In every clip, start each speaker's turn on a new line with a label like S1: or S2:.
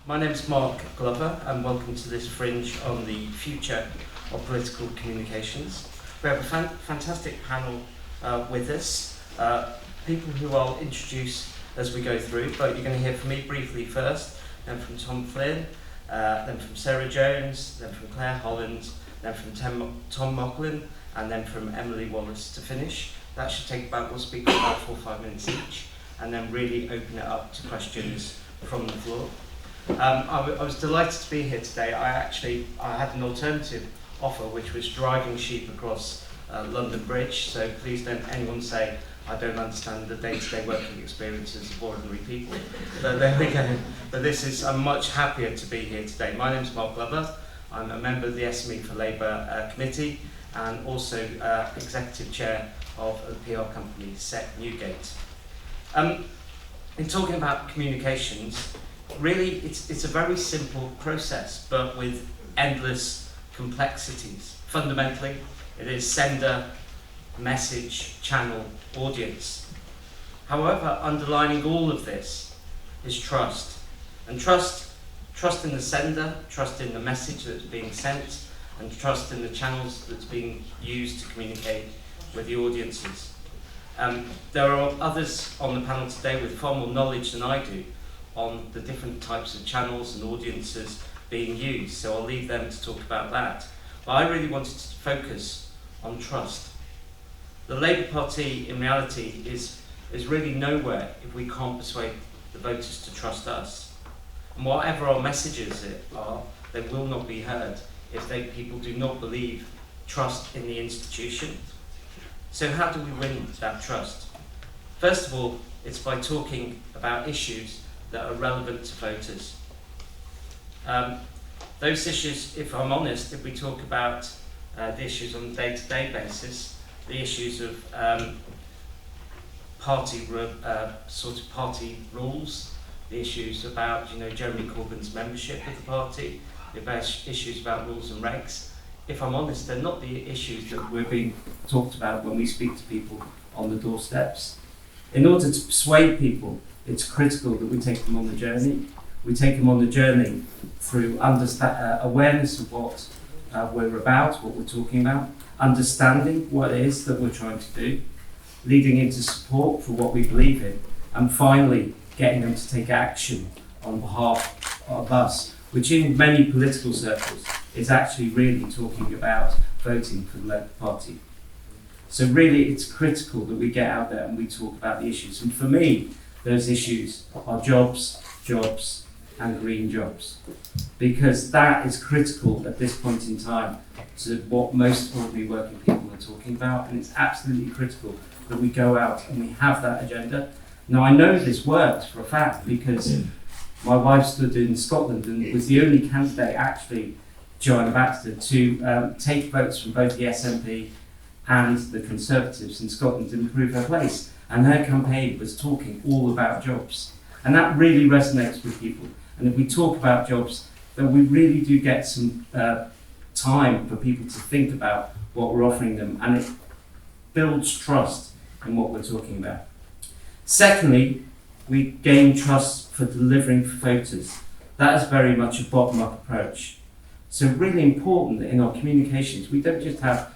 S1: My name's Mark Glover and welcome to this fringe on the future of political communications. We have a fantastic panel with us, people who I'll introduce as we go through, but you're going to hear from me briefly first, then from Tom Flynn, then from Sarah Jones, then from Claire Holland, then from Tom Macklin, and then from Emily Wallace to finish. That should take we'll speak for about 4 or 5 minutes each, and then really open it up to questions from the floor. I was delighted to be here today. I had an alternative offer, which was driving sheep across London Bridge, so please don't anyone say I don't understand the day-to-day working experiences of ordinary people. But there we go. But I'm much happier to be here today. My name's Mark Glover. I'm a member of the SME for Labour Committee and also Executive Chair of the PR company Set Newgate. In talking about communications, really, it's a very simple process, but with endless complexities. Fundamentally, it is sender, message, channel, audience. However, underlining all of this is trust. And trust in the sender, trust in the message that's being sent, and trust in the channels that's being used to communicate with the audiences. There are others on the panel today with far more knowledge than I do on the different types of channels and audiences being used, so I'll leave them to talk about that. But I really wanted to focus on trust. The Labour Party, in reality, is really nowhere if we can't persuade the voters to trust us. And whatever our messages are, they will not be heard if people do not believe trust in the institution. So how do we win that trust? First of all, it's by talking about issues that are relevant to voters. Those issues, if I'm honest, if we talk about the issues on a day-to-day basis, the issues of party rules, the issues about Jeremy Corbyn's membership of the party, the issues about rules and regs, if I'm honest, they're not the issues that we're being talked about when we speak to people on the doorsteps. In order to persuade people, it's critical that we take them on the journey. We take them on the journey through awareness of what we're about, what we're talking about, understanding what it is that we're trying to do, leading into support for what we believe in, and finally getting them to take action on behalf of us, which in many political circles is actually really talking about voting for the Labour Party. So really it's critical that we get out there and we talk about the issues. And for me, those issues are jobs, jobs, and green jobs. Because that is critical at this point in time to what most ordinary working people are talking about. And it's absolutely critical that we go out and we have that agenda. Now, I know this worked for a fact because my wife stood in Scotland and was the only candidate, actually, Joanna Baxter, to take votes from both the SNP and the Conservatives in Scotland to improve her place. And her campaign was talking all about jobs. And that really resonates with people. And if we talk about jobs, then we really do get some time for people to think about what we're offering them. And it builds trust in what we're talking about. Secondly, we gain trust for delivering for voters. That is very much a bottom-up approach. So really important that in our communications, we don't just have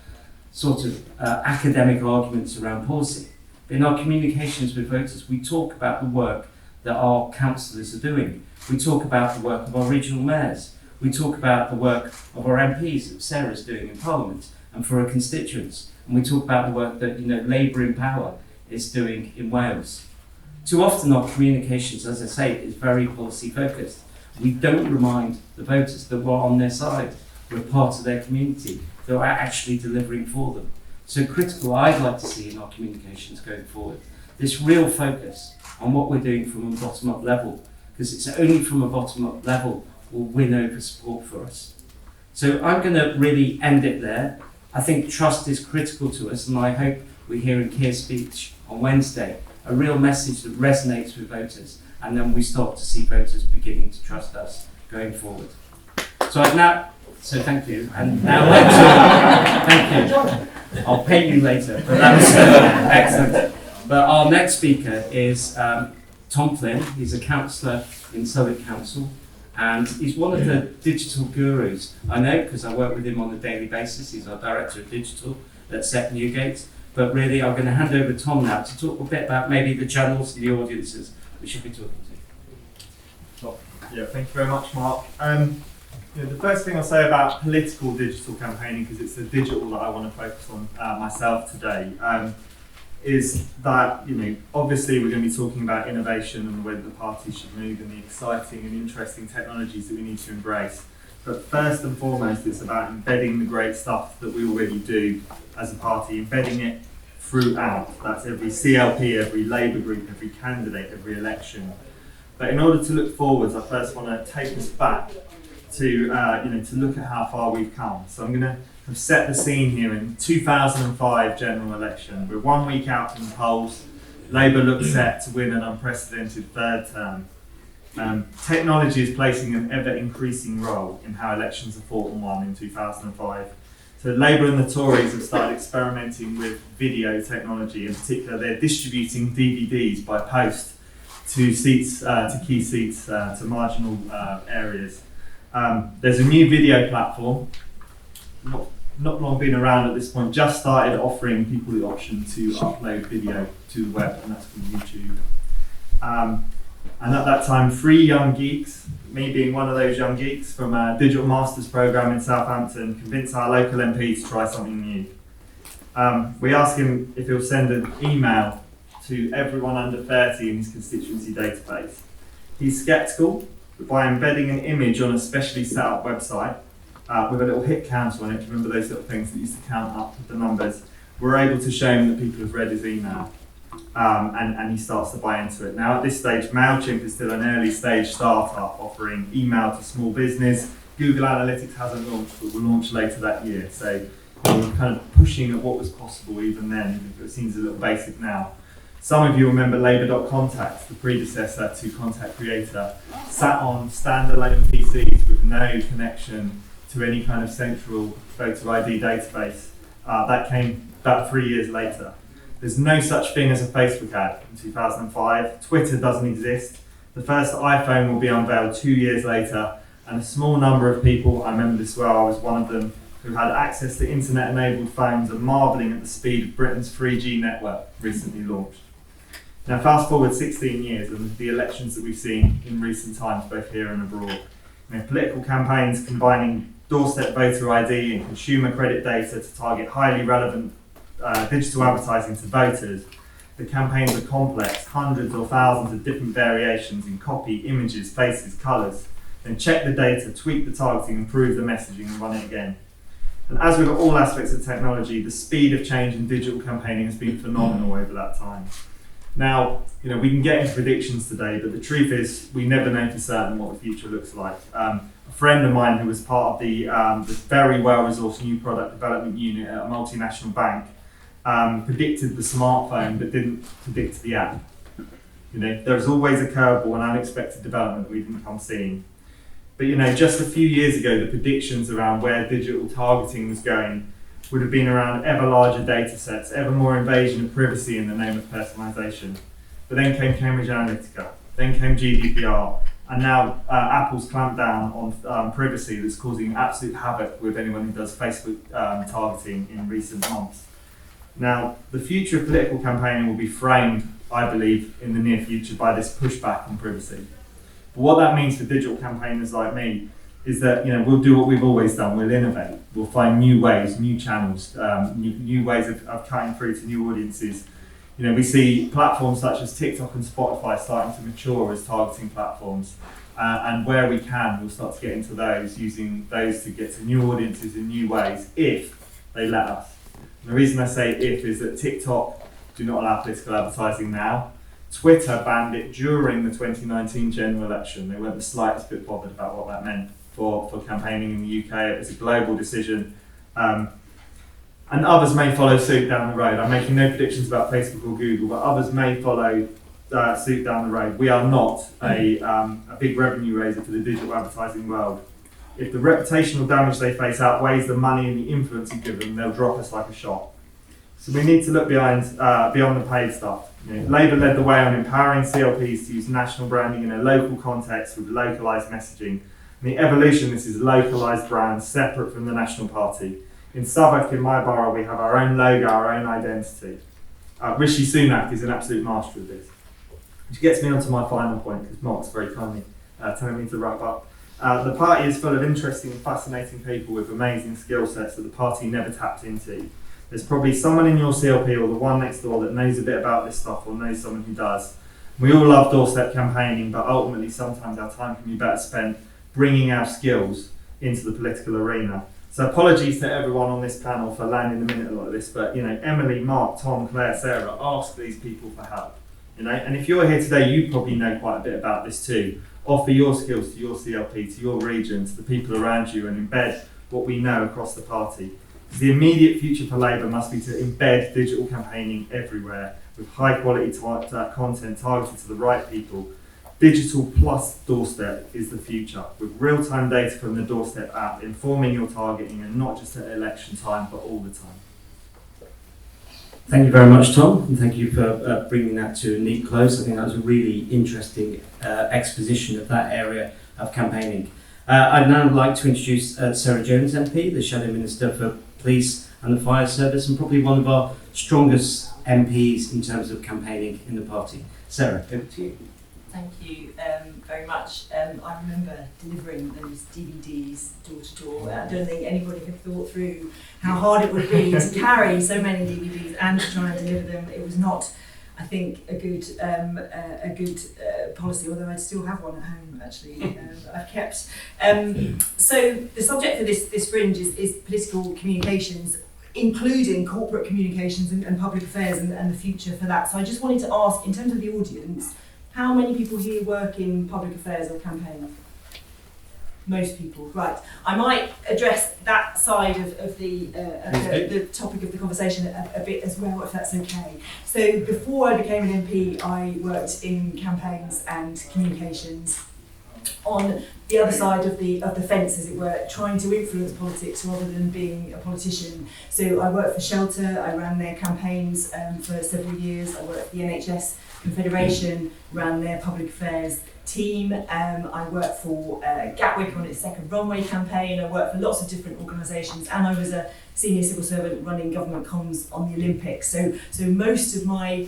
S1: sort of academic arguments around policy. In our communications with voters, we talk about the work that our councillors are doing. We talk about the work of our regional mayors. We talk about the work of our MPs that Sarah's doing in Parliament and for her constituents. And we talk about the work that Labour in Power is doing in Wales. Too often our communications, as I say, is very policy focused. We don't remind the voters that we're on their side, we're part of their community, that we're actually delivering for them. So critical, I'd like to see in our communications going forward, this real focus on what we're doing from a bottom-up level, because it's only from a bottom-up level will win over support for us. So I'm going to really end it there. I think trust is critical to us, and I hope we hear in Keir's speech on Wednesday a real message that resonates with voters, and then we start to see voters beginning to trust us going forward. So thank you, and now thank you. I'll pay you later, but that was excellent. But our next speaker is Tom Flynn. He's a councillor in Southwark Council, and he's one of the digital gurus. I know because I work with him on a daily basis. He's our Director of Digital at SEC Newgate. But really, I'm going to hand over to Tom now to talk a bit about maybe the channels, the audiences we should be talking to.
S2: Well, yeah, thank you very much, Mark. The first thing I'll say about political digital campaigning, because it's the digital that I want to focus on myself today, is that obviously we're going to be talking about innovation and the way that the party should move and the exciting and interesting technologies that we need to embrace. But first and foremost, it's about embedding the great stuff that we already do as a party, embedding it throughout. That's every CLP, every Labour group, every candidate, every election. But in order to look forwards, I first want to take us back to to look at how far we've come. So I'm going to have set the scene here in 2005 general election. We're 1 week out from the polls. Labour looks set to win an unprecedented third term. Technology is placing an ever-increasing role in how elections are fought and won in 2005. So Labour and the Tories have started experimenting with video technology. In particular, they're distributing DVDs by post to seats, to key seats, to marginal areas. There's a new video platform, not long been around at this point, just started offering people the option to upload video to the web, and that's from YouTube. And at that time, 3 young geeks, me being one of those young geeks from a digital masters program in Southampton, convinced our local MP to try something new. We asked him if he'll send an email to everyone under 30 in his constituency database. He's sceptical, but by embedding an image on a specially set up website with a little hit counter on it, remember those little things that used to count up the numbers, we're able to show him that people have read his email. And he starts to buy into it. Now at this stage, MailChimp is still an early stage startup offering email to small business. Google Analytics hasn't launched, but will launch later that year. So we're kind of pushing at what was possible even then, even if it seems a little basic now. Some of you remember Labour.contact, the predecessor to Contact Creator, sat on standalone PCs with no connection to any kind of central voter ID database. That came about 3 years later. There's no such thing as a Facebook ad in 2005. Twitter doesn't exist. The first iPhone will be unveiled 2 years later, and a small number of people, I remember this well, I was one of them, who had access to internet-enabled phones are marvelling at the speed of Britain's 3G network recently launched. Now fast forward 16 years and the elections that we've seen in recent times, both here and abroad. Political campaigns combining doorstep voter ID and consumer credit data to target highly relevant digital advertising to voters. The campaigns are complex, hundreds or thousands of different variations in copy, images, faces, colours. Then check the data, tweak the targeting, improve the messaging and run it again. And as with all aspects of technology, the speed of change in digital campaigning has been phenomenal over that time. Now, we can get into predictions today, but the truth is we never know for certain what the future looks like. A friend of mine who was part of the very well-resourced new product development unit at a multinational bank predicted the smartphone but didn't predict the app. There's always a curveball and unexpected development that we didn't come seeing. But just a few years ago, the predictions around where digital targeting was going would have been around ever larger data sets, ever more invasion of privacy in the name of personalisation. But then came Cambridge Analytica, then came GDPR, and now Apple's clamped down on privacy that's causing absolute havoc with anyone who does Facebook targeting in recent months. Now, the future of political campaigning will be framed, I believe, in the near future by this pushback on privacy. But what that means for digital campaigners like me is that we'll do what we've always done. We'll innovate. We'll find new ways, new channels, new ways of cutting through to new audiences. We see platforms such as TikTok and Spotify starting to mature as targeting platforms, and where we can, we'll start to get into those, using those to get to new audiences in new ways, if they let us. And the reason I say if is that TikTok do not allow political advertising now. Twitter banned it during the 2019 general election. They weren't the slightest bit bothered about what that meant for campaigning in the UK. It was a global decision. And others may follow suit down the road. I'm making no predictions about Facebook or Google, but others may follow suit down the road. We are not a big revenue raiser for the digital advertising world. If the reputational damage they face outweighs the money and the influence you give them, they'll drop us like a shot. So we need to look beyond the paid stuff. Labour led the way on empowering CLPs to use national branding in a local context with localised messaging. And the evolution, this is localised brands separate from the National Party. In Southwark, in my borough, we have our own logo, our own identity. Rishi Sunak is an absolute master of this. Which gets me onto my final point, because Mark's very kindly telling me to wrap up. The party is full of interesting and fascinating people with amazing skill sets that the party never tapped into. There's probably someone in your CLP or the one next door that knows a bit about this stuff or knows someone who does. We all love doorstep campaigning, but ultimately sometimes our time can be better spent bringing our skills into the political arena. So apologies to everyone on this panel for landing a minute like this, but Emily, Mark, Tom, Claire, Sarah, ask these people for help. And if you're here today, you probably know quite a bit about this too. Offer your skills to your CLP, to your region, to the people around you, and embed what we know across the party. The immediate future for Labour must be to embed digital campaigning everywhere with high quality content targeted to the right people. Digital plus doorstep is the future, with real-time data from the doorstep app informing your targeting, and not just at election time but all the time.
S1: Thank you very much, Tom, and thank you for bringing that to a neat close. I think that was a really interesting exposition of that area of campaigning. I'd now like to introduce Sarah Jones MP, the Shadow Minister for Police and the Fire Service, and probably one of our strongest MPs in terms of campaigning in the party. Sarah, over to you.
S3: Thank you very much. I remember delivering those DVDs door to door. I don't think anybody had thought through how hard it would be to carry so many DVDs and to try and deliver them. It was not, I think, a good policy, although I still have one at home actually that I've kept. So the subject for this fringe is political communications, including corporate communications and public affairs and the future for that. So I just wanted to ask, in terms of the audience, how many people here work in public affairs or campaign? Most people, right. I might address that side of the topic of the conversation a bit as well, if that's okay. So before I became an MP, I worked in campaigns and communications on the other side of the fence, as it were, trying to influence politics rather than being a politician. So I worked for Shelter, I ran their campaigns for several years. I worked for the NHS Confederation, ran their public affairs team. I worked for Gatwick on its second runway campaign. I worked for lots of different organisations, and I was a senior civil servant running government comms on the Olympics. So most of my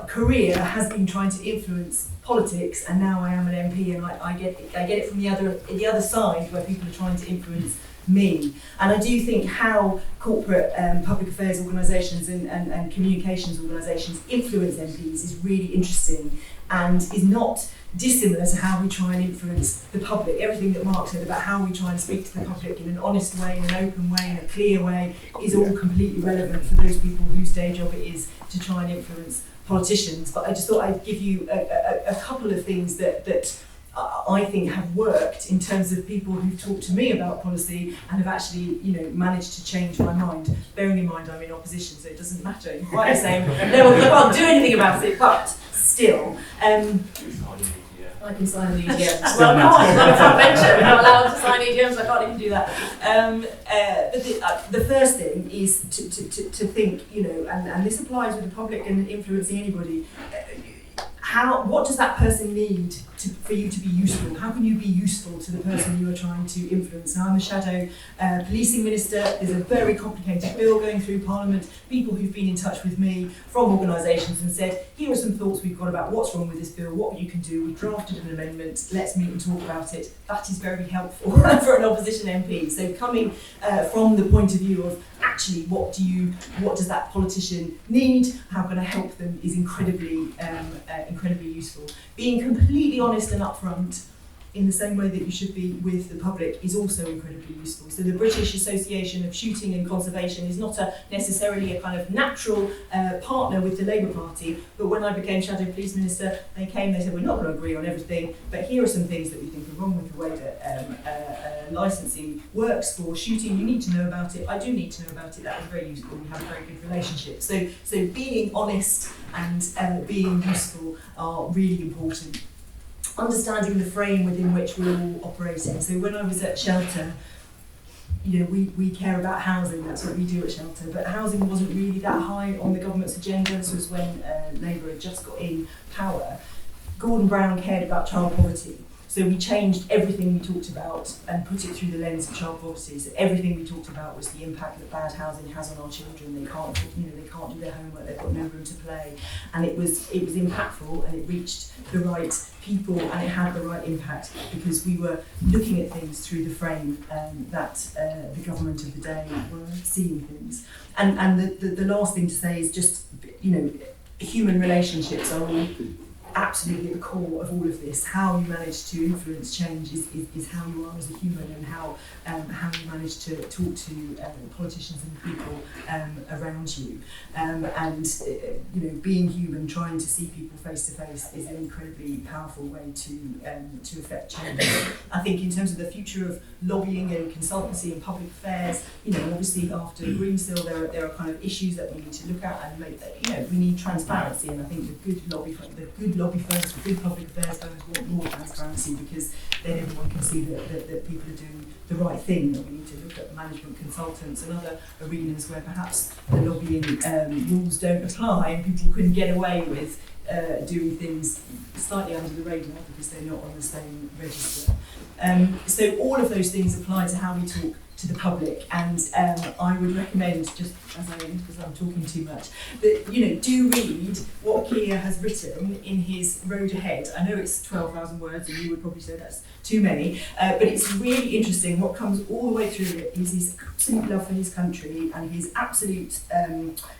S3: career has been trying to influence politics, and now I am an MP, and I get it from the other side, where people are trying to influence me. And I do think how corporate public affairs organisations and communications organisations influence MPs is really interesting, and is not dissimilar to how we try and influence the public. Everything that Mark said about how we try and speak to the public in an honest way, in an open way, in a clear way, is all completely relevant for those people whose day job it is to try and influence politicians. But I just thought I'd give you a couple of things that I think have worked in terms of people who've talked to me about policy and have actually, managed to change my mind. Bearing in mind I'm in opposition, so it doesn't matter. You're quite the same. No, I can't do anything about it, but still. I can sign an EDM. Well, no, I'm not a front bencher. We're not allowed to sign EDMs. I can't even do that. But the first thing is to think, and this applies with the public and influencing anybody. What does that person need for you to be useful? How can you be useful to the person you are trying to influence? Now, I'm the Shadow Policing Minister. There's a very complicated bill going through Parliament. People who've been in touch with me from organisations and said, here are some thoughts we've got about what's wrong with this bill, what you can do. We've drafted an amendment. Let's meet and talk about it. That is very helpful for an opposition MP. So coming from the point of view of actually what does that politician need? How can I help them? Is incredibly useful. Being completely honest and upfront in the same way that you should be with the public is also incredibly useful. So the British Association of Shooting and Conservation is not necessarily a kind of natural partner with the Labour Party, but when I became Shadow Police Minister, they said, we're not going to agree on everything, but here are some things that we think are wrong with the way that licensing works for shooting. You need to know about it. I do need to know about it. That was very useful. We have a very good relationship. So being honest and being useful are really important. Understanding the frame within which we're all operating. So when I was at Shelter, we care about housing, that's what we do at Shelter, but housing wasn't really that high on the government's agenda. This was when Labour had just got in power. Gordon Brown cared about child poverty. So we changed everything we talked about and put it through the lens of child poverty. So everything we talked about was the impact that bad housing has on our children. They can't do their homework. They've got no room to play, and it was impactful, and it reached the right people, and it had the right impact because we were looking at things through the frame that the government of the day were seeing things. And the last thing to say is just human relationships are all absolutely at the core of all of this. How you manage to influence change is how you are as a human, and how you manage to talk to politicians and people around you. Being human, trying to see people face to face is an incredibly powerful way to affect change. I think in terms of the future of lobbying and consultancy and public affairs, obviously after Greensill there are kind of issues that we need to look at and make. We need transparency, and I think the good lobby firms, the good public affairs firms want more transparency, because then everyone can see that people are doing the right thing. That we need to look at management consultants and other arenas where perhaps the lobbying rules don't apply and people couldn't get away with doing things slightly under the radar because they're not on the same register. So all of those things apply to how we talk to the public, and I would recommend, just as I end because I'm talking too much, that do read what Keir has written in his Road Ahead. I know it's 12,000 words, and you would probably say that's too many, but it's really interesting. What comes all the way through it is his absolute love for his country and his absolute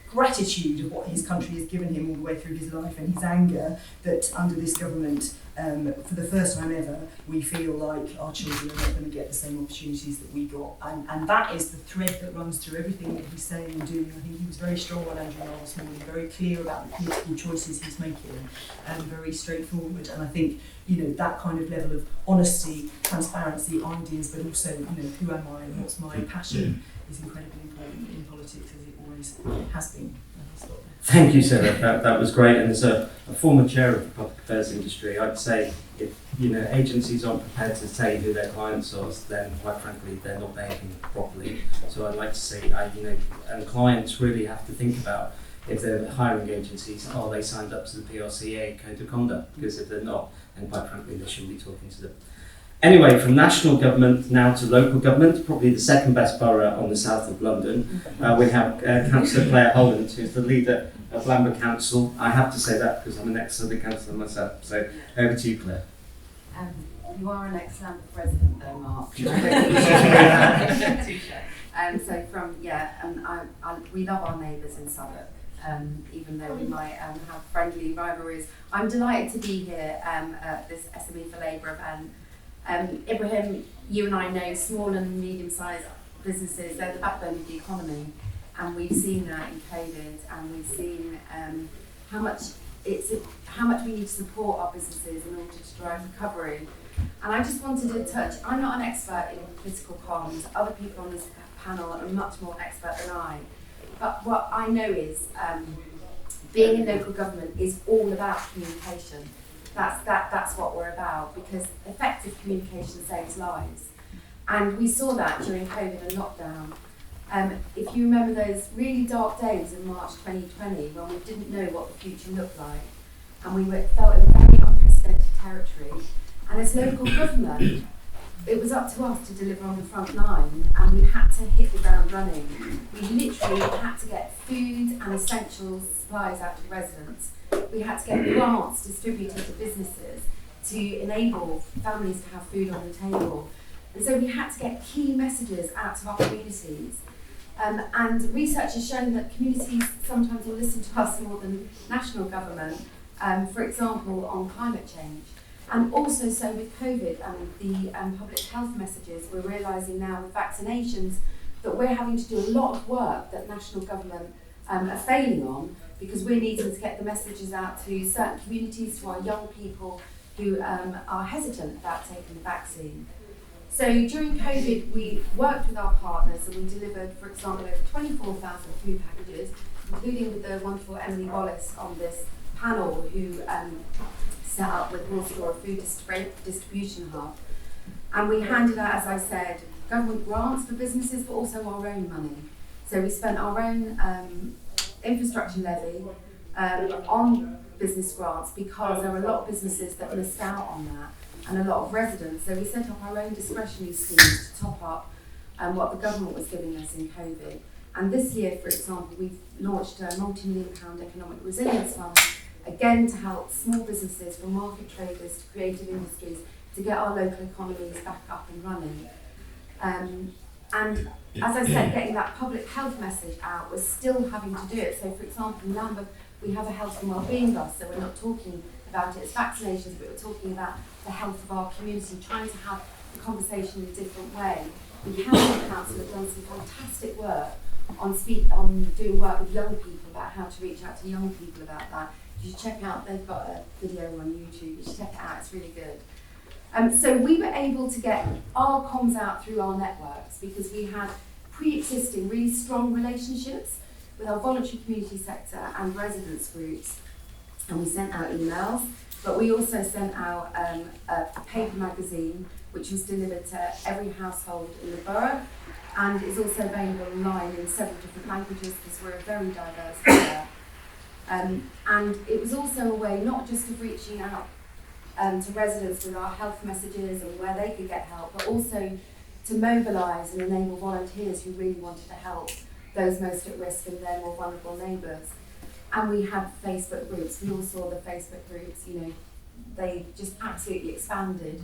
S3: gratitude of what his country has given him all the way through his life, and his anger that under this government, for the first time ever, we feel like our children are not going to get the same opportunities that we got. And that is the thread that runs through everything that he's saying and doing. I think he was very strong on Andrew Marr this morning, very clear about the political choices he's making, and very straightforward. And I think, that kind of level of honesty, transparency, ideas, but also, who am I and what's my passion is incredibly important in politics, as it always has been.
S1: Thank you, Sarah. That was great. And as a former chair of the public affairs industry, I'd say if agencies aren't prepared to say who their clients are, then quite frankly they're not behaving properly. So I'd like to say, and clients really have to think about, if they're hiring agencies, are they signed up to the PRCA Code of Conduct? Because if they're not, then quite frankly they shouldn't be talking to them. Anyway, from national government now to local government, probably the second best borough on the south of London. We have Councillor Claire Holland, who's the leader of Lambeth Council. I have to say that because I'm an ex-Southern councillor myself. So over to you, Claire.
S4: You are an ex-Lambeth resident though, Mark. We love our neighbours in Southwark. Even though we might have friendly rivalries. I'm delighted to be here at this SME for Labour event. Ibrahim, you and I know small and medium-sized businesses, they're the backbone of the economy, and we've seen that in COVID, and we've seen how much we need to support our businesses in order to drive recovery. And I just wanted to touch, I'm not an expert in political comms, other people on this panel are much more expert than I, but what I know is being in local government is all about communication. That's what we're about, because effective communication saves lives. And we saw that during COVID and lockdown. If you remember those really dark days in March 2020 when we didn't know what the future looked like, and we felt in very unprecedented territory, and as local government, it was up to us to deliver on the front line, and we had to hit the ground running. We literally had to get food and essential supplies out to residents. We had to get grants distributed to businesses to enable families to have food on the table. And so we had to get key messages out to our communities. And research has shown that communities sometimes will listen to us more than national government, for example, on climate change. And also so with COVID and the public health messages, we're realising now with vaccinations that we're having to do a lot of work that national government are failing on, because we're needing to get the messages out to certain communities, to our young people who are hesitant about taking the vaccine. So during COVID, we worked with our partners and we delivered, for example, over 24,000 food packages, including with the wonderful Emily Wallace on this panel, who set up with Warsaw a food distribution hub. And we handed out, as I said, government grants for businesses, but also our own money. So we spent our own infrastructure levy on business grants because there were a lot of businesses that missed out on that, and a lot of residents. So we set up our own discretionary schemes to top up what the government was giving us in COVID. And this year, for example, we've launched a multi-million-pound economic resilience fund, again to help small businesses, from market traders to creative industries, to get our local economies back up and running. And as I said, getting that public health message out, we're still having to do it. So, for example, in Lambeth, we have a health and wellbeing bus, so we're not talking about it as vaccinations, but we're talking about the health of our community, trying to have the conversation in a different way. The Housing Council have done some fantastic work on doing work with young people about how to reach out to young people about that. You should check out, they've got a video on YouTube, you should check it out, it's really good. So we were able to get our comms out through our networks because we had pre-existing really strong relationships with our voluntary community sector and residents groups, and we sent out emails, but we also sent out a paper magazine which was delivered to every household in the borough, and is also available online in several different languages because we're a very diverse area. And it was also a way not just of reaching out to residents with our health messages and where they could get help, but also to mobilise and enable volunteers who really wanted to help those most at risk and their more vulnerable neighbours. And we had Facebook groups. We all saw the Facebook groups, you know, they just absolutely expanded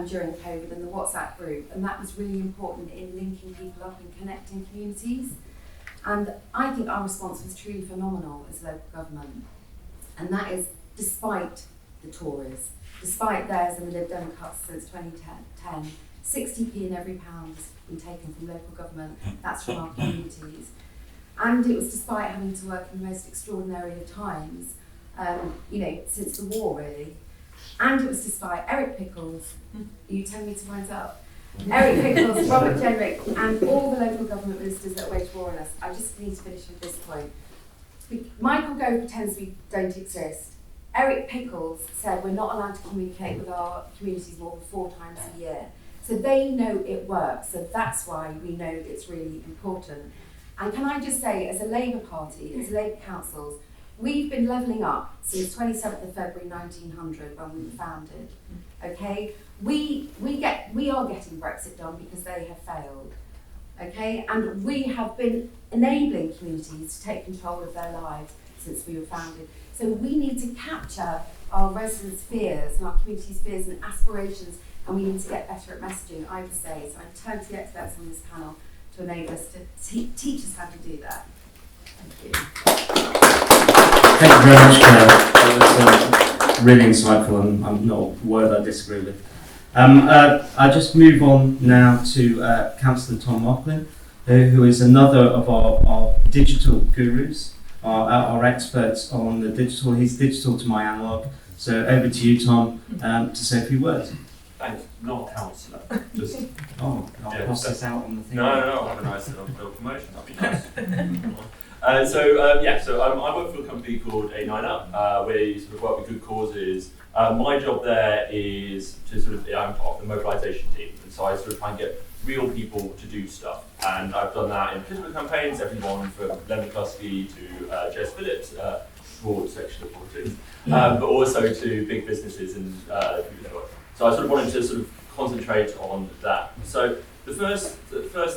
S4: during COVID, and the WhatsApp group, and that was really important in linking people up and connecting communities. And I think our response was truly phenomenal as local government, and that is despite the Tories, despite theirs and the Lib Dem cuts since 2010. 60p in every pound has been taken from local government, that's from our communities. And it was despite having to work in the most extraordinary of times, you know, since the war really. And it was despite Eric Pickles, are you telling me to wind up? Eric Pickles, Robert Jenrick, and all the local government ministers that waged war on us. I just need to finish with this point. Michael Gove pretends we don't exist. Eric Pickles said we're not allowed to communicate with our communities more than 4 times a year. So they know it works, so that's why we know it's really important. And can I just say, as a Labour Party, as Labour councils, we've been levelling up since 27th of February 1900 when we were founded. Okay, we are getting Brexit done because they have failed. Okay, and we have been enabling communities to take control of their lives since we were founded. So we need to capture our residents' fears and our community's fears and aspirations, and we need to get better at messaging, I would say. So I turn to the experts on this panel to enable us to teach us how to do that. Thank you.
S1: Thank you very much, Claire. That was really insightful, and I'm not a word I disagree with. I'll just move on now to Councillor Tom Macklin, who is another of our digital gurus, our experts on the digital. He's digital to my analogue. So over to you, Tom, to say a few words.
S5: Thanks, not a councillor. Just
S1: I'll pass this out on the thing.
S5: no, I'll have a nice little promotion. That'd be nice. So I work for a company called A9Up. We sort of work with good causes. My job there is to I'm part of the mobilisation team, and so I sort of try and get real people to do stuff. And I've done that in political campaigns, everyone from Len McCluskey to Jess Phillips, broad section of politics, but also to big businesses and people network. So I sort of wanted to sort of concentrate on that. So the first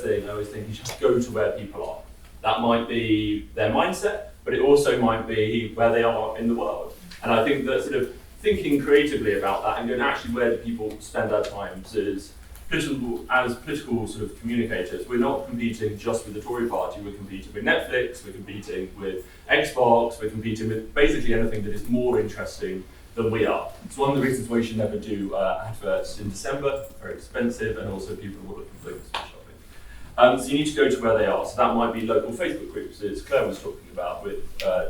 S5: thing I always think is just go to where people are. That might be their mindset, but it also might be where they are in the world. And I think that sort of thinking creatively about that and going, actually, where do people spend their time as political sort of communicators. We're not competing just with the Tory party, we're competing with Netflix, we're competing with Xbox, we're competing with basically anything that is more interesting than we are. It's one of the reasons why you should never do adverts in December, very expensive, and also people will look for things for shopping. So you need to go to where they are. So that might be local Facebook groups, as Claire was talking about with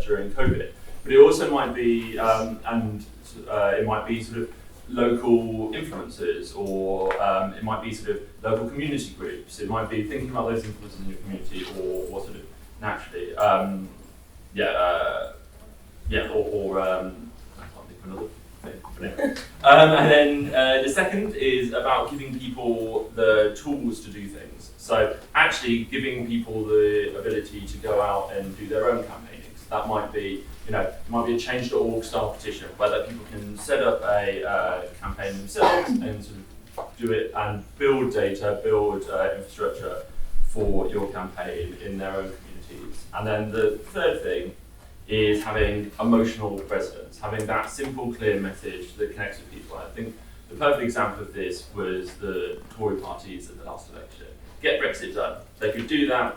S5: during COVID. But it also might be, it might be sort of local influencers, or it might be sort of local community groups. It might be thinking about those influences in your community, or sort of naturally, I can't think of another thing. And then the second is about giving people the tools to do things. So actually giving people the ability to go out and do their own campaigning. So that might be, it might be a change.org style petition, where people can set up a campaign themselves and sort of do it and build data, build infrastructure for your campaign in their own communities. And then the third thing is having emotional resonance, having that simple, clear message that connects with people. I think the perfect example of this was the Tory parties at the last election. Get Brexit done. They could do that.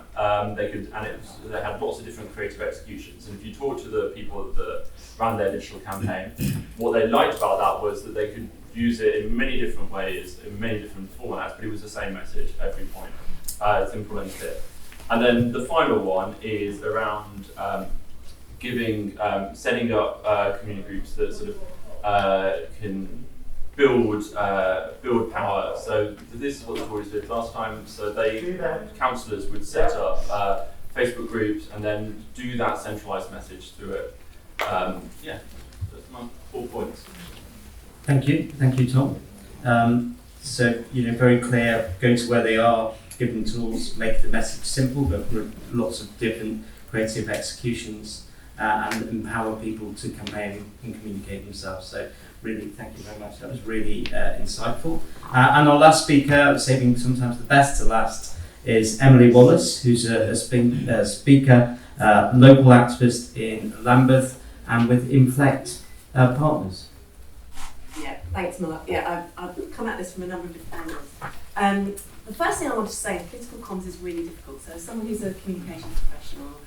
S5: They had lots of different creative executions. And if you talk to the people that ran their digital campaign, what they liked about that was that they could use it in many different ways, in many different formats, but it was the same message every point, simple and clear. And then the final one is around setting up community groups that sort of can build power. So this is what the Tories did last time. So councillors would set up Facebook groups and then do that centralised message through it. That's my 4 points.
S1: Thank you, Tom. So very clear, going to where they are, giving tools, make the message simple, but with lots of different creative executions, and empower people to campaign and communicate themselves. So really, thank you very much. That was really insightful. And our last speaker, saving sometimes the best to last, is Emily Wallace, who's a speaker, local activist in Lambeth, and with Inflect Partners.
S6: Yeah, thanks, Mark. Yeah, I've come at this from a number of different angles. The first thing I want to say is political comms is really difficult. So as someone who's a communications professional,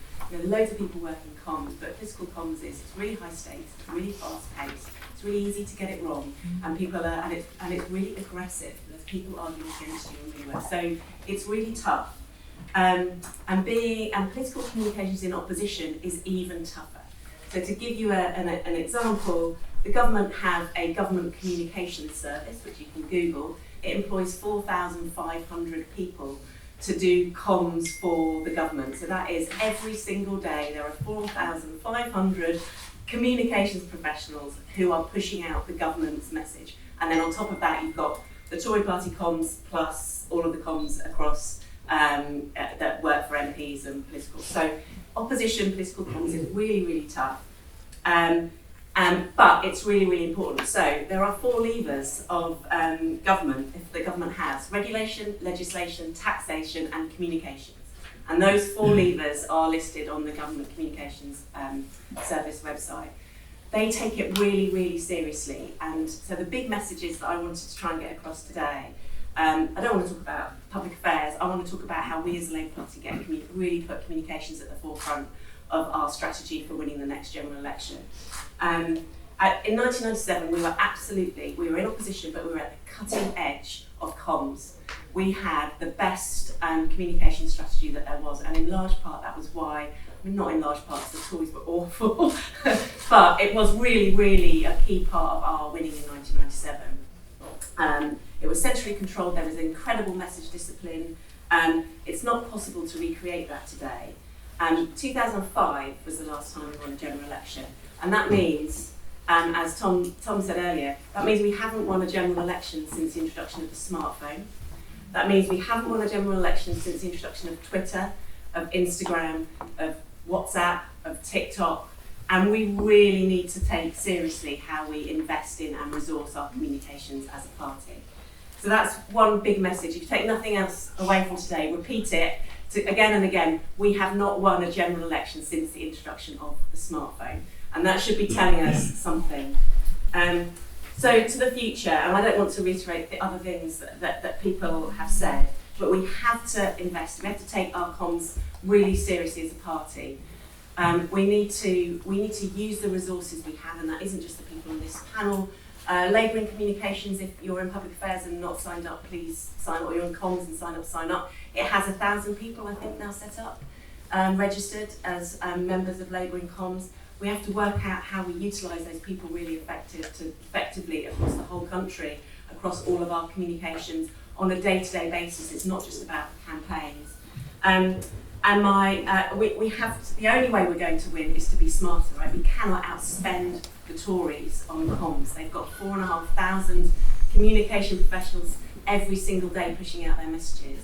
S6: loads of people work in comms, but political comms it's really high stakes, it's really fast paced, it's really easy to get it wrong, and it's really aggressive. There's people arguing against you in real life. So it's really tough. And political communications in opposition is even tougher. So to give you an example, the government have a government communications service, which you can Google. It employs 4,500 people to do comms for the government. So that is every single day there are 4,500 communications professionals who are pushing out the government's message. And then on top of that, you've got the Tory party comms plus all of the comms across that work for MPs and political. So opposition political comms is really, really tough. But it's really, really important. So there are 4 levers of government, if the government has: regulation, legislation, taxation, and communications. And those 4 levers are listed on the Government Communications Service website. They take it really, really seriously. And so the big messages that I wanted to try and get across today, I don't want to talk about public affairs. I want to talk about how we as a Labour Party really put communications at the forefront of our strategy for winning the next general election. In 1997, we were in opposition, but we were at the cutting edge of comms. We had the best communication strategy that there was, and in large part that was why, not in large part, the Tories were awful, but it was really, really a key part of our winning in 1997. It was centrally controlled, there was incredible message discipline, and it's not possible to recreate that today. 2005 was the last time we won a general election, and that means, as Tom said earlier, that means we haven't won a general election since the introduction of the smartphone. That means we haven't won a general election since the introduction of Twitter, of Instagram, of WhatsApp, of TikTok, and we really need to take seriously how we invest in and resource our communications as a party. So that's one big message. If you take nothing else away from today, repeat it again and again. We have not won a general election since the introduction of the smartphone, and that should be telling us something. So to the future, and I don't want to reiterate the other things that people have said, but we have to invest. We have to take our comms really seriously as a party. We need to use the resources we have, and that isn't just the people on this panel. Labour in communications, if you're in public affairs and not signed up, please sign up. Or you're in comms and sign up. It has 1,000 people, I think, now set up, registered as members of Labour in comms. We have to work out how we utilise those people really effectively across the whole country, across all of our communications on a day-to-day basis. It's not just about campaigns. And we have the only way we're going to win is to be smarter, right? We cannot outspend the Tories on comms. They've got 4,500 communication professionals every single day pushing out their messages.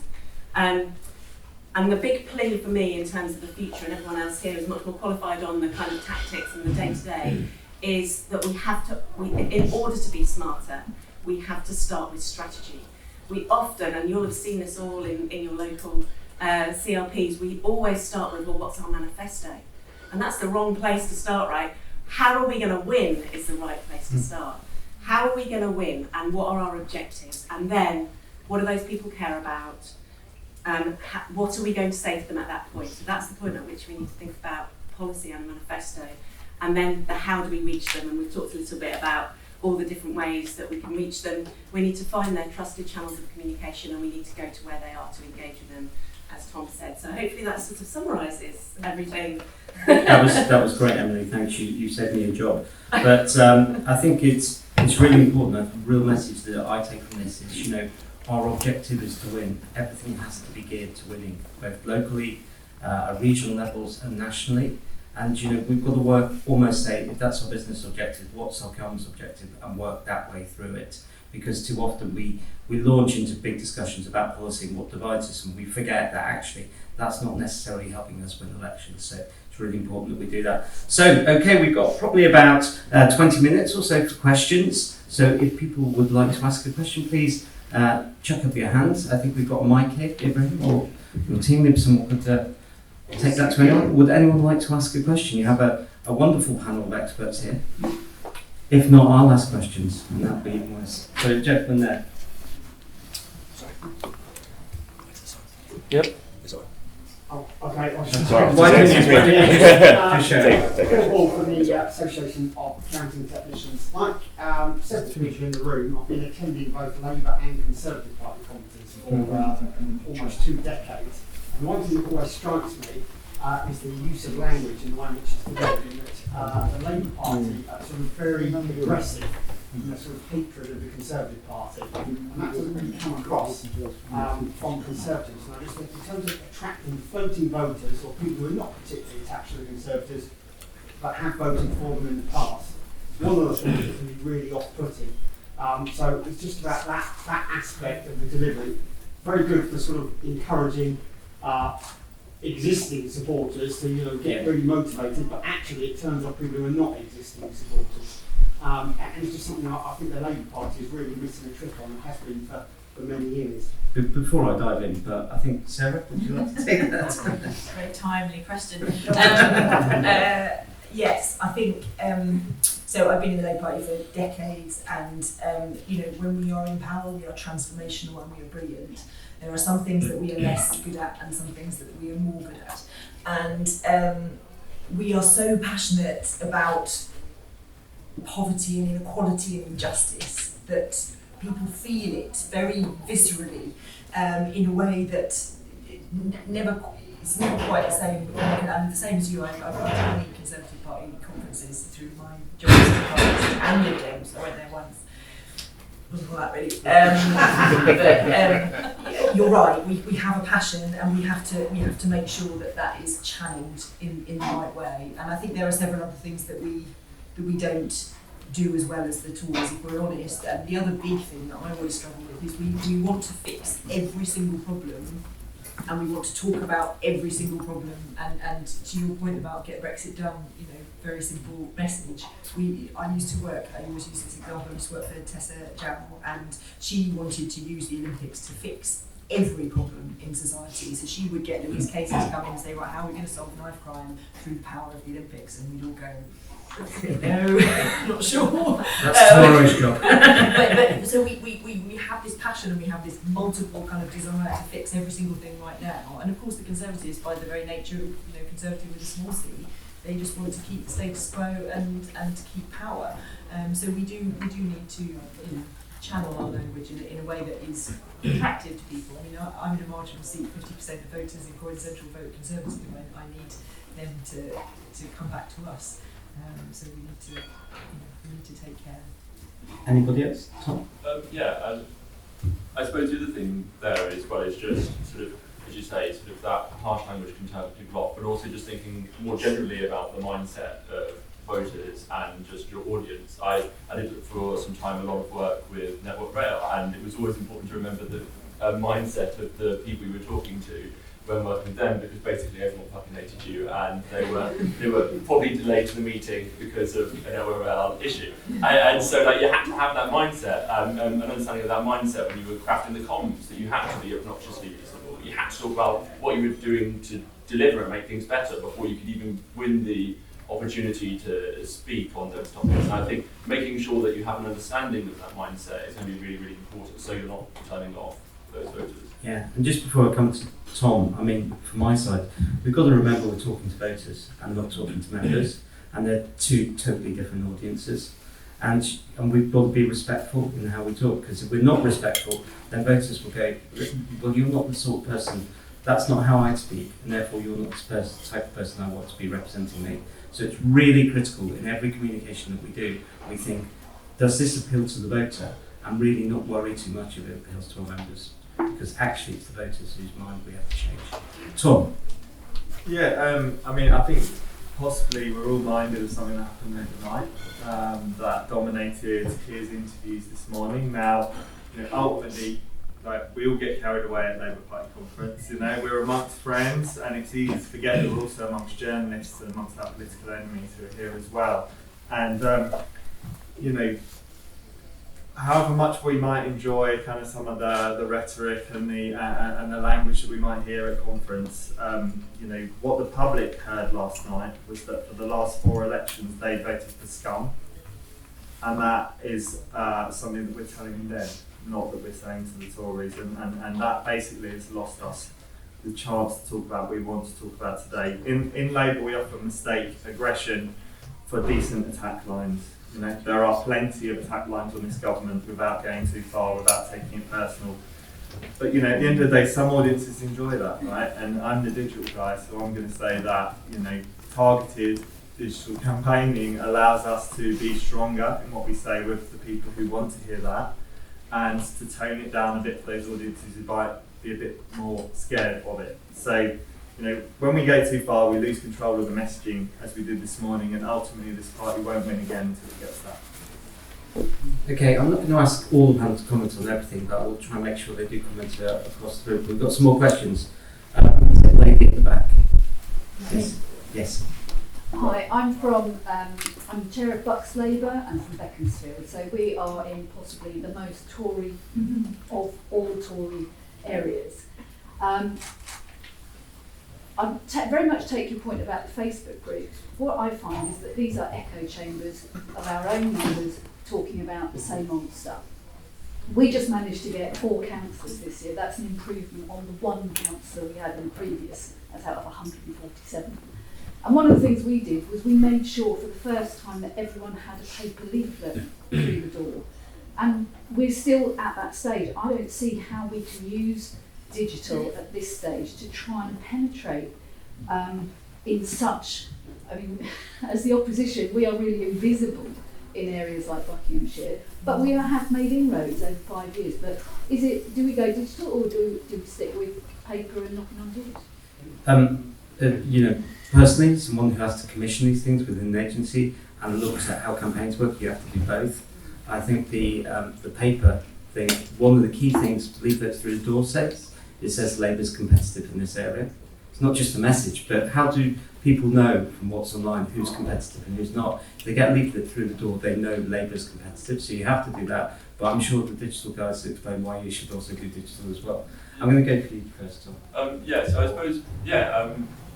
S6: And the big plea for me in terms of the future, and everyone else here is much more qualified on the kind of tactics and the day-to-day, is that in order to be smarter, we have to start with strategy. We often, and you'll have seen this all in your local CLPs, we always start with, well, what's our manifesto? And that's the wrong place to start, right? How are we going to win is the right place to start. How are we going to win, and what are our objectives? And then, what do those people care about? What are we going to say to them at that point? So that's the point at which we need to think about policy and manifesto. And then the how do we reach them? And we've talked a little bit about all the different ways that we can reach them. We need to find their trusted channels of communication, and we need to go to where they are to engage with them, as Tom said. So hopefully that sort of summarises everything.
S1: That was great, Emily. Thanks. You saved me a job. But I think it's really important. A real message that I take from this is, our objective is to win. Everything has to be geared to winning, both locally, at regional levels, and nationally. And we've got to work, almost say, if that's our business objective, what's our comms objective, and work that way through it. Because too often we launch into big discussions about policy and what divides us, and we forget that actually that's not necessarily helping us win elections. So it's really important that we do that. So, okay, we've got probably about 20 minutes or so for questions. So if people would like to ask a question, please chuck up your hands. I think we've got a mic here, Ibrahim, or your team, maybe someone could take that to anyone. Would anyone like to ask a question? You have a wonderful panel of experts here. If not, I'll ask questions, and that'll be even worse. So, gentleman there.
S7: Yep.
S8: Oh, okay.
S1: Why don't you just show it?
S8: First of all, from the Association of Accounting Technicians, like several people in the room, I've been attending both Labour and Conservative Party conferences for almost 2 decades. And one thing that always strikes me is the use of language and the way in which it's developed, in that the Labour Party are sort of very aggressive in the sort of hatred of the Conservative Party. And that doesn't really come across from Conservatives. And I just think in terms of attracting floating voters, or people who are not particularly attached to the Conservatives, but have voted for them in the past, one of the things that can be really off-putting. So it's just about that aspect of the delivery. Very good for sort of encouraging existing supporters to get really motivated, but actually it turns out people who are not existing supporters. And it's just something I think the Labour Party is really missing a trick on, and has been for many years.
S1: Before I dive in, but I think, Sarah, would you like to take that?
S3: Very timely question. Yes, I think, so I've been in the Labour Party for decades, and when we are in power, we are transformational and we are brilliant. There are some things that we are less good at and some things that we are more good at. And we are so passionate about poverty and inequality and injustice that people feel it very viscerally in a way that it's never quite the same. And the same as you, I've been to many Conservative Party conferences through my job as a party and Lib Dems. I went there once. Wasn't all that really. But you're right. We have a passion, and we have to make sure that is channeled in the right way. And I think there are several other things that we don't do as well as the Tories, if we're honest. And the other big thing that I always struggle with is we want to fix every single problem, and we want to talk about every single problem. And to your point about get Brexit done, very simple message. I used to work, I always use this example, I used to work for Tessa Jamal, and she wanted to use the Olympics to fix every problem in society. So she would get Louise Casey to come in and say, right, how are we going to solve knife crime through the power of the Olympics? And we'd all go, no, not sure.
S1: That's tomorrow's job.
S3: but so we have this passion, and we have this multiple kind of desire to fix every single thing right now. And of course the Conservatives, by the very nature of Conservative with a small c, they just want to keep the status quo and to keep power. So we do need to channel our language in a way that is attractive to people. I mean, I'm in a marginal seat, 50% of voters in Croydon Central vote Conservative, and I need them to come back to us. So we need to take care.
S1: Anybody else? Tom?
S5: I suppose the other thing there is, well, it's just sort of as you say, sort of that harsh language can turn people off, but also just thinking more generally about the mindset of voters and just your audience. I did for some time a lot of work with Network Rail, and it was always important to remember the mindset of the people we were talking to when working with them, because basically everyone fucking hated you, and they were probably delayed to the meeting because of an LOL issue. And so like you had to have that mindset, an understanding of that mindset when you were crafting the comms, that you had to be obnoxiously reasonable. You had to talk about what you were doing to deliver and make things better before you could even win the opportunity to speak on those topics. And I think making sure that you have an understanding of that mindset is going to be really, really important, so you're not turning off those voters.
S1: Yeah, and just before I come to Tom, I mean, from my side, we've got to remember we're talking to voters and not talking to members, and they're two totally different audiences. And we've got to be respectful in how we talk, because if we're not respectful, then voters will go, well, you're not the sort of person, that's not how I speak, and therefore you're not the type of person I want to be representing me. So it's really critical in every communication that we do, we think, does this appeal to the voter? And really not worry too much if it appeals to our members, because actually it's the voters whose mind we have to change. Tom?
S2: Yeah, I mean, I think possibly we're all minded of something that happened overnight that dominated his interviews this morning. Now, you know, ultimately, like, we all get carried away at Labour Party conference. You know, we're amongst friends, and it's easy to forget that we're also amongst journalists and amongst our political enemies who are here as well. And you know, however much we might enjoy kind of some of the rhetoric and the language that we might hear at conference, you know, what the public heard last night was that for the last 4 elections they voted for scum, and that is something that we're telling them, not that we're saying to the Tories, and that basically has lost us the chance to talk about what we want to talk about today. In Labour, we often mistake aggression for decent attack lines. You know, there are plenty of attack lines on this government without going too far, without taking it personal. But you know, at the end of the day, some audiences enjoy that, right? And I'm the digital guy, so I'm going to say that, you know, targeted digital campaigning allows us to be stronger in what we say with the people who want to hear that, and to tone it down a bit for those audiences who might be a bit more scared of it. So, you know, when we go too far, we lose control of the messaging, as we did this morning, and ultimately this party won't win again until it gets that.
S1: Okay, I'm not going to ask all the panel to comment on everything, but I will try and make sure they do comment across the group. We've got some more questions. The lady at the back. Yes. Yes.
S9: Hi, I'm the chair of Bucks Labour and from Beaconsfield, so we are in possibly the most Tory of all Tory areas. I very much take your point about the Facebook group. What I find is that these are echo chambers of our own members talking about the same old stuff. We just managed to get 4 councillors this year. That's an improvement on the 1 councillor we had in the previous, that's out of 147. And one of the things we did was we made sure for the first time that everyone had a paper leaflet through the door. And we're still at that stage. I don't see how we can use digital at this stage to try and penetrate in such, I mean, as the opposition, we are really invisible in areas like Buckinghamshire, but we have made inroads over 5 years. But do we go digital, or do we stick with paper and knocking on doors?
S1: You know, personally, someone who has to commission these things within the agency and looks at how campaigns work, you have to do both. I think the paper thing, one of the key things leaflets through the door says, it says Labour's competitive in this area. It's not just a message, but how do people know from what's online who's competitive and who's not? If they get a leaflet through the door, they know Labour's competitive, so you have to do that. But I'm sure the digital guys will explain why you should also do digital as well. I'm going to go for you first, Tom.
S5: So I suppose,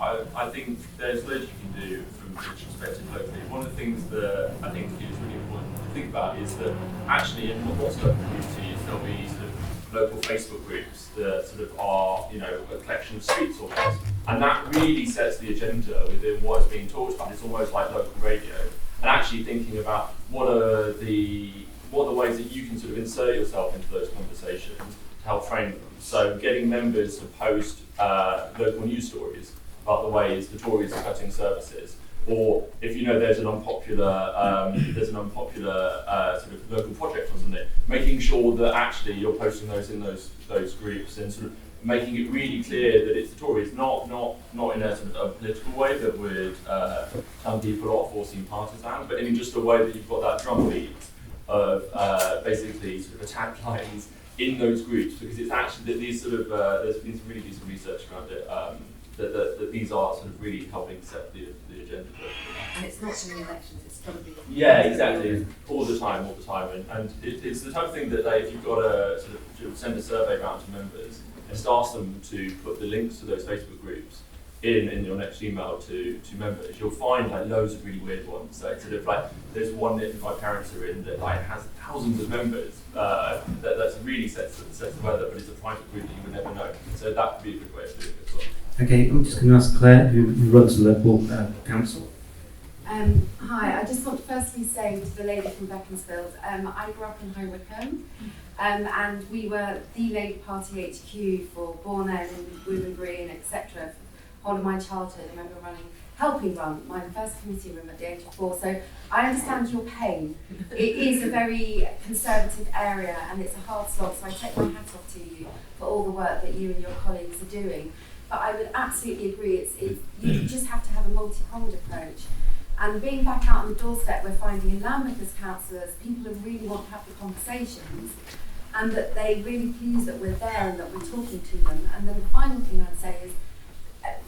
S5: I think there's loads you can do from a digital perspective locally. One of the things that I think is really important to think about is that actually in lots of local communities there'll be sort of local Facebook groups that sort of are, you know, a collection of street talkers. And that really sets the agenda within what is being talked about. It's almost like local radio. And actually thinking about what are the ways that you can sort of insert yourself into those conversations to help frame them. So getting members to post local news stories about the ways the Tories are cutting services, or if you know there's an unpopular sort of local project or something, making sure that actually you're posting those in those groups and sort of making it really clear that it's the Tories, not in a sort of a political way that would turn people off or seem partisan, but in just a way that you've got that drumbeat of basically sort of attack lines in those groups, because it's actually that these sort of there's been some really decent research around it that these are sort of really helping set the agenda.
S4: And it's not in the elections, it's got to be.
S5: Yeah, exactly. All the time, and it's the type of thing that if you've got to sort of send a survey around to members, just ask them to put the links to those Facebook groups in your next email to members. You'll find like loads of really weird ones. Like sort of like there's one that my parents are in that like has thousands of members. That's really sets the weather, but it's a private group that you would never know. So that could be a good way of doing it as well.
S1: Okay, I'm just going to ask Claire, who runs the local council.
S4: Hi, I just want to firstly say to the lady from Beaconsfield, I grew up in High Wycombe, and we were the Labour Party HQ for Bourne End, Woburn Green, etc. for the whole of my childhood. I remember helping run my first committee room at the age of 4, so I understand your pain. It is a very conservative area and it's a hard slog, so I take my hat off to you for all the work that you and your colleagues are doing. But I would absolutely agree, you just have to have a multi-pronged approach. And being back out on the doorstep, we're finding in Lambeth as councillors, people who really want to have the conversations and that they're really pleased that we're there and that we're talking to them. And then the final thing I'd say is,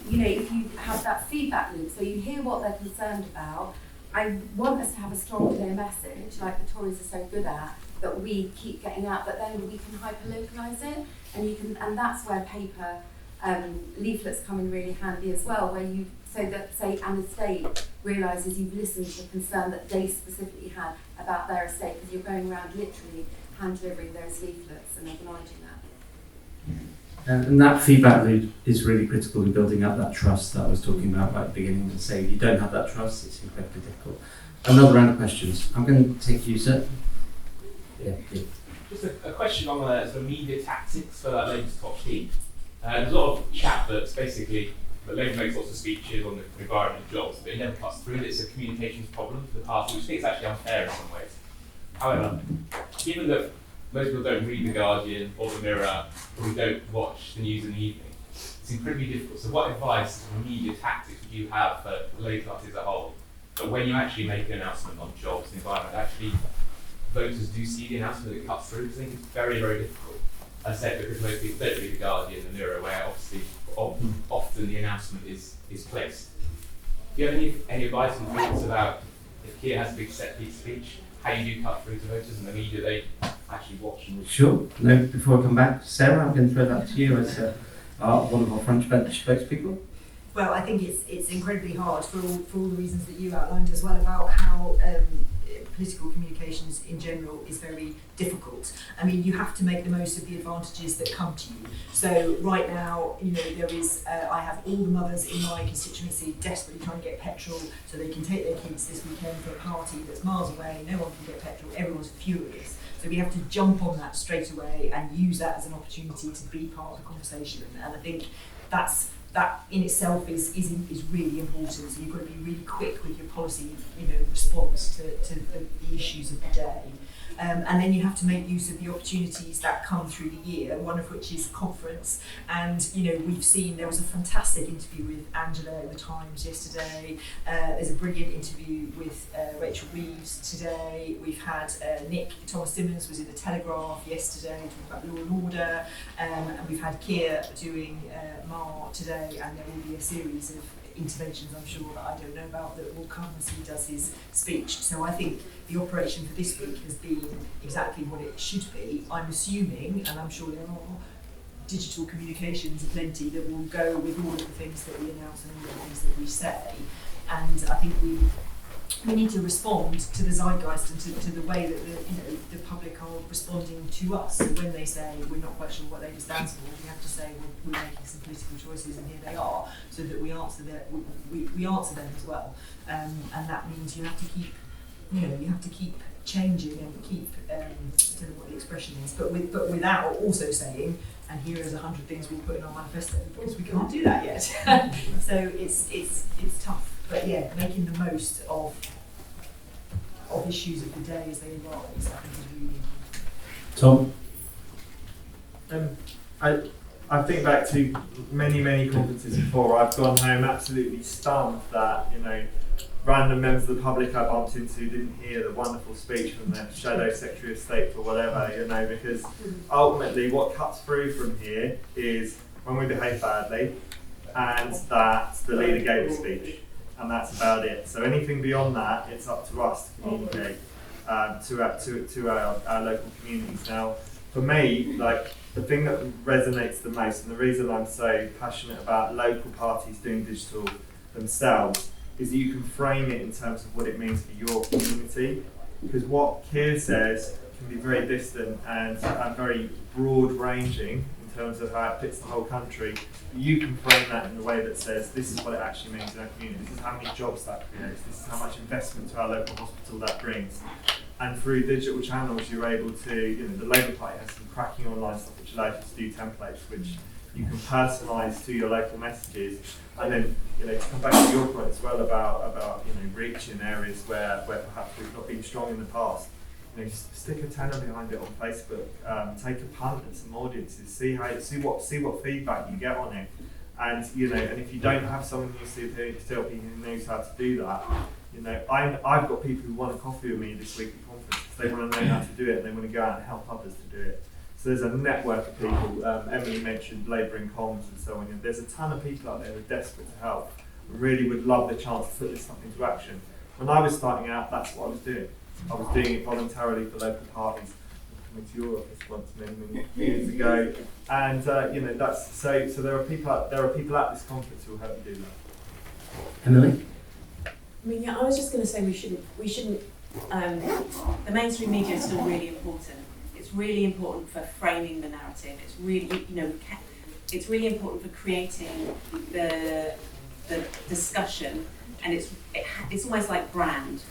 S4: if you have that feedback loop, so you hear what they're concerned about, I want us to have a strong, clear message, like the Tories are so good at, that we keep getting out, but then we can hyper-localise it, and that's where paper leaflets come in really handy as well, where you, so that, say, an estate realises you've listened to the concern that they specifically had about their estate, because you're going around literally hand-delivering those leaflets and acknowledging that.
S1: And that feedback loop is really critical in building up that trust that I was talking about right at the beginning. And say if you don't have that trust, it's incredibly difficult. Another round of questions. I'm going to take you, sir. Yeah.
S10: Just a question on sort of media tactics for that Labour's top team. There's a lot of chat that's basically that Labour makes lots of speeches on the environment and jobs, but it never cuts through. It's a communications problem for the party, which I think is actually unfair in some ways. However, given that most people don't read The Guardian or The Mirror, or we don't watch the news in the evening, it's incredibly difficult. So what advice or media tactics would you have for the Labour Party as a whole, that when you actually make an announcement on jobs and environment, actually voters do see the announcement that it cuts through? Because I think it's very, very difficult. As I said, because most people don't read The Guardian and The Mirror, where obviously often the announcement is placed. Do you have any advice and thoughts about if Keir has a big set piece speech, how you do cut through to voters and the media they actually watch and read?
S1: Sure. No, before I come back, Sarah, I'm going to throw that to you as one of our front bench spokespeople.
S3: Well, I think it's incredibly hard for all the reasons that you outlined as well about how political communications in general is very difficult. I mean, you have to make the most of the advantages that come to you. So right now, there is, I have all the mothers in my constituency desperately trying to get petrol so they can take their kids this weekend for a party that's miles away, no one can get petrol, everyone's furious. So we have to jump on that straight away and use that as an opportunity to be part of the conversation. And I think that in itself is really important. So you've got to be really quick with your policy, response to the issues of the day. And then you have to make use of the opportunities that come through the year, one of which is conference. And, we've seen, there was a fantastic interview with Angela in the Times yesterday. There's a brilliant interview with Rachel Reeves today. We've had Nick Thomas-Simmons was in the Telegraph yesterday talking about law and order. And we've had Keir doing MAR today, and there will be a series of interventions, I'm sure, that I don't know about that will come as he does his speech. So I think the operation for this week has been exactly what it should be. I'm assuming, and I'm sure there are, digital communications aplenty that will go with all of the things that we announce and all of the things that we say. And I think we need to respond to the zeitgeist and to the way that the public are responding to us. So when they say we're not quite sure what Labour stands for, we have to say, well, we're making some political choices and here they are, so that we answer we answer them as well. And that means you have to keep changing and keep I don't know what the expression is, but without also saying, and here is 100 things we'll put in our manifesto, because we can't do that yet. So it's tough. But yeah, making the most of issues of the day as they arise, I think is really important.
S2: I I think back to many conferences before. I've gone home absolutely stunned that, you know, random members of the public I bumped into didn't hear the wonderful speech from the Shadow Secretary of State or whatever, you know, because ultimately what cuts through from here is when we behave badly and that the leader gave a speech, and that's about it. So anything beyond that, it's up to us to communicate to our local communities. Now, for me, like, the thing that resonates the most, and the reason I'm so passionate about local parties doing digital themselves, is that you can frame it in terms of what it means for your community. Because what Keir says can be very distant and very broad-ranging in terms of how it fits the whole country. You can frame that in a way that says, this is what it actually means in our community, this is how many jobs that creates, this is how much investment to our local hospital that brings. And through digital channels, you're able to, you know, the Labour Party has some cracking online stuff which allows you to do templates, which you can personalise to your local messages. And then, you know, to come back to your point as well about you know, reach in areas where perhaps we've not been strong in the past. You know, stick a tenner behind it on Facebook, take a punt at some audiences, see what feedback you get on it. And, you know, and if you don't have someone who knows how to do that, you know, I've got people who want a coffee with me this week at conference. They want to know how to do it, and they want to go out and help others to do it. So there's a network of people. Emily mentioned Labour in comms and so on. And there's a ton of people out there who are desperate to help and really would love the chance to put this stuff into action. When I was starting out, that's what I was doing. I was doing it voluntarily for local parties. Coming to your office once many years ago, and you know, that's so there are people at this conference who will help you do that.
S1: Emily?
S6: I mean, yeah, I was just going to say we shouldn't. The mainstream media is still really important. It's really important for framing the narrative. It's really, you know, it's really important for creating the discussion, and it's almost like brand.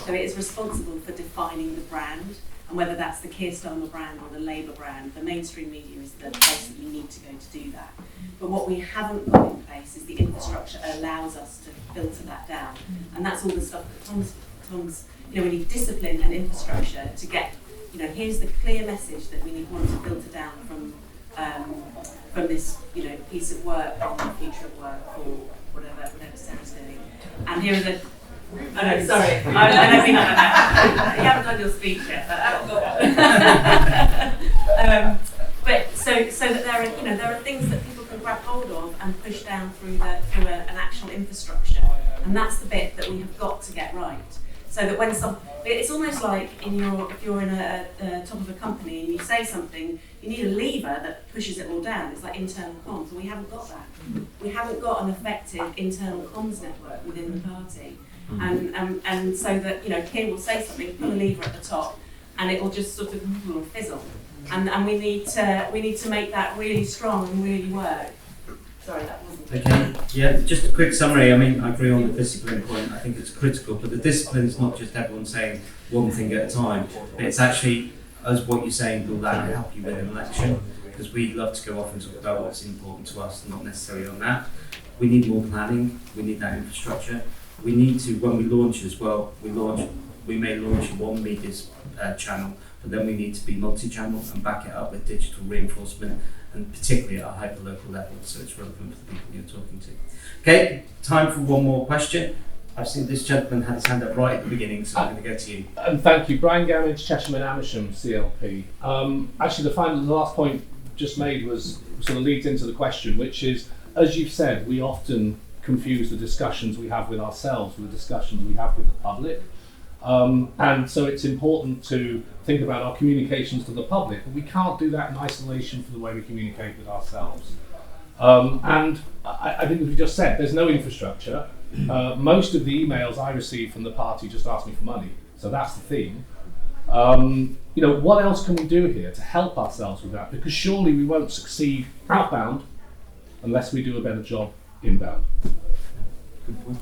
S6: So it is responsible for defining the brand, and whether that's the Keir Starmer brand or the Labour brand, the mainstream media is the place that you need to go to do that. But what we haven't got in place is the infrastructure that allows us to filter that down. And that's all the stuff that Tom's, you know, we need discipline and infrastructure to get, you know, here's the clear message that we want to filter down from this, you know, piece of work on the future of work or whatever Sarah's doing. And here are the, oh no, sorry, I don't mean that. You haven't done your speech yet, but so that there are, you know, there are things that people can grab hold of and push down through an actual infrastructure, and that's the bit that we have got to get right. So that when it's almost like if you're in a top of a company and you say something, you need a lever that pushes it all down. It's like internal comms, and we haven't got that. We haven't got an effective internal comms network within the party. And so that, you know, Keir will say something, put a lever at the top, and it will just sort of fizzle. And we need to make that really strong and really work. Sorry, that wasn't.
S1: Okay, yeah, just a quick summary. I mean, I agree on the discipline point. I think it's critical, but the discipline is not just everyone saying one thing at a time. It's actually, as what you're saying, will that help you win an election? Because we'd love to go off and talk about what's important to us, not necessarily on that. We need more planning. We need that infrastructure. We need to, when we launch as well, we may launch one media's channel, but then we need to be multi-channel and back it up with digital reinforcement, and particularly at a hyper-local level, so it's relevant for the people you're talking to. Okay, time for one more question. I've seen this gentleman had his hand up right at the beginning, so I'm going to go to you.
S10: And thank you. Brian Gamage, Chesham and Amersham, CLP. Actually, the last point just made was sort of leads into the question, which is, as you've said, we often confuse the discussions we have with ourselves with the discussions we have with the public. And so it's important to think about our communications to the public, but we can't do that in isolation from the way we communicate with ourselves. And I think, as we just said, there's no infrastructure. Most of the emails I receive from the party just ask me for money, so that's the theme. You know, what else can we do here to help ourselves with that? Because surely we won't succeed outbound unless we do a better job inbound.
S1: Good point.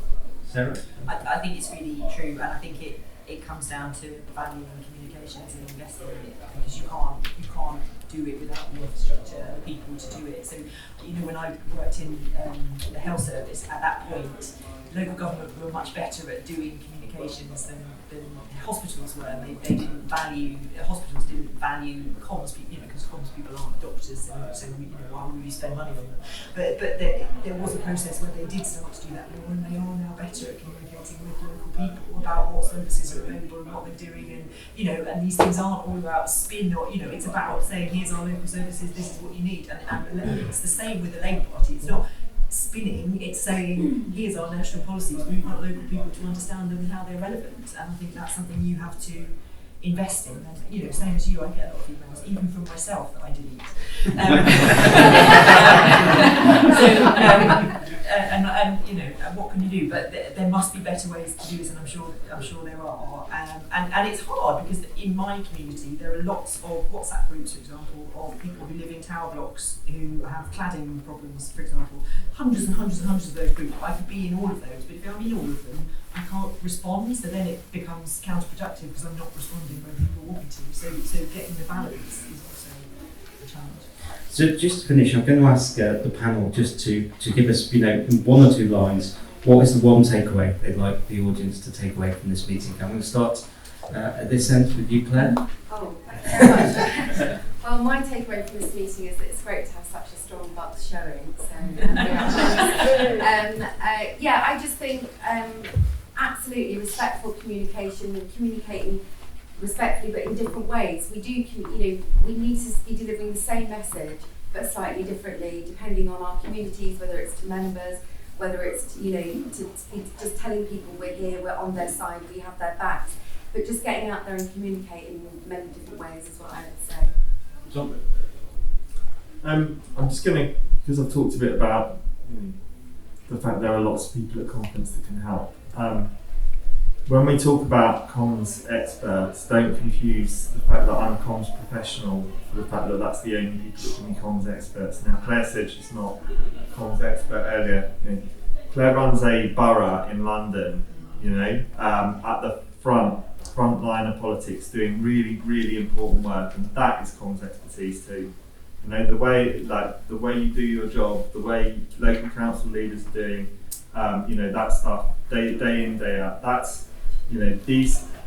S1: Sarah?
S3: I think it's really true, and I think it comes down to valuing communications and investing in it, because you can't do it without the infrastructure and the people to do it. So, you know, when I worked in the health service, at that point, local government were much better at doing communications than hospitals were. They didn't value, hospitals didn't value comms people, because comms people aren't doctors, so why would we spend money on them? But there was a process where they did start to do that more, and they are now better at communicating with local people about what services are available and what they're doing, and these things aren't all about spin or, it's about saying, here's our local services, this is what you need, and it's the same with the Labour Party. It's not spinning, it's saying, here's our national policies, we want local people to understand them and how they're relevant, and I think that's something you have to invest in. And same as you, I get a lot of emails, even from myself, that I delete. And what can you do? But there must be better ways to do this, and I'm sure there are. And it's hard because in my community there are lots of WhatsApp groups, for example, of people who live in tower blocks who have cladding problems, for example. Hundreds and hundreds and hundreds of those groups. I could be in all of those, but if I'm in all of them, I can't respond, so then it becomes counterproductive because I'm not responding when people want me to. So getting the balance is also a challenge.
S1: So just to finish, I'm going to ask the panel just to give us, in one or two lines, what is the one takeaway they'd like the audience to take away from this meeting? I'm going to start at this end with you, Claire.
S4: Oh, thank you very much. Well, my takeaway from this meeting is that it's great to have such a strong Bucks showing. So, I just think absolutely respectful communication and communicating respectfully, but in different ways. We need to be delivering the same message, but slightly differently, depending on our communities, whether it's to members, whether it's to be just telling people we're here, we're on their side, we have their backs. But just getting out there and communicating in many different ways is what I would say.
S1: John?
S2: I'm just going to, because I've talked a bit about the fact there are lots of people at conference that can help. When we talk about comms experts, don't confuse the fact that I'm a comms professional for the fact that that's the only people that can be comms experts. Now, Claire said she's not a comms expert earlier. Claire runs a borough in London, at the front line of politics, doing really, really important work, and that is comms expertise too. The way you do your job, the way local council leaders are doing, that stuff day in, day out. That's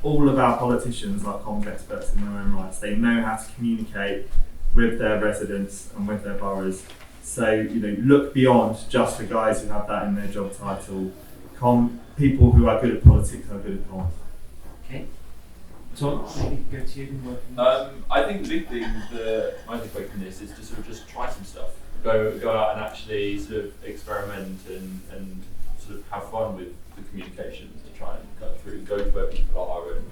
S2: all of our politicians are comms experts in their own rights. They know how to communicate with their residents and with their boroughs. So look beyond just the guys who have that in their job title. People who are good at politics are good at comms.
S1: Okay. Tom, maybe go to you and work.
S5: I think the big thing that my takeaway from this is to sort of just try some stuff. Go out and actually sort of experiment and sort of have fun with the communications to try and cut through, go to where people are and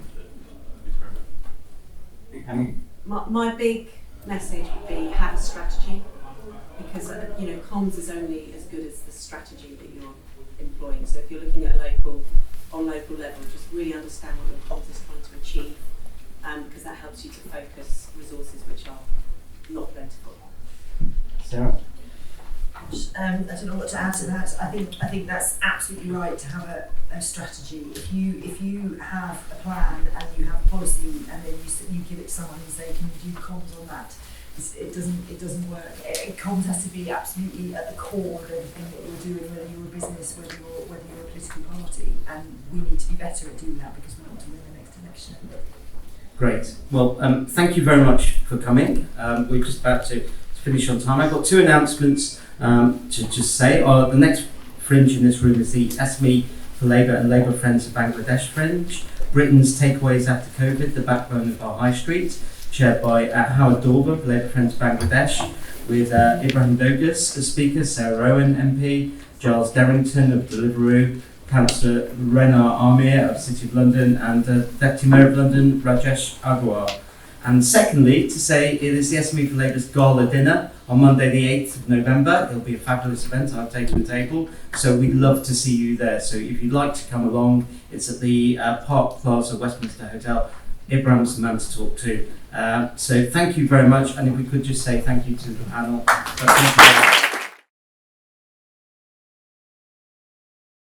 S5: experiment.
S6: My big message would be have a strategy, because comms is only as good as the strategy that you're employing. So if you're looking at on local level, just really understand what your comms is trying to achieve, because that helps you to focus resources which are not plentiful.
S1: Sarah?
S3: I don't know what to add to that. I think that's absolutely right to have a strategy. If you have a plan and you have a policy and then you give it to someone and say, can you do comms on that? It doesn't work. Comms has to be absolutely at the core of everything that you're doing, whether you're a business, whether you're a political party, and we need to be better at doing that because we want to win the next election.
S1: Great. Well, thank you very much for coming. We're just about to finish on time. I've got two announcements to just say. The next Fringe in this room is the SME for Labour and Labour Friends of Bangladesh Fringe, Britain's takeaways after COVID, the backbone of our high street, chaired by Howard Dorber of Labour Friends of Bangladesh, with Ibrahim Douglas as speaker, Sarah Rowan MP, Giles Derrington of Deliveroo, Councillor Renar Amir of City of London, and Deputy Mayor of London, Rajesh Agarwal. And secondly, to say it is the SME for Labour's gala dinner on Monday the 8th of November. It'll be a fabulous event. I've taken the table, so we'd love to see you there. So if you'd like to come along, it's at the Park Plaza Westminster Hotel. Ibrahim's the man to talk to. So thank you very much, and if we could just say thank you to the panel.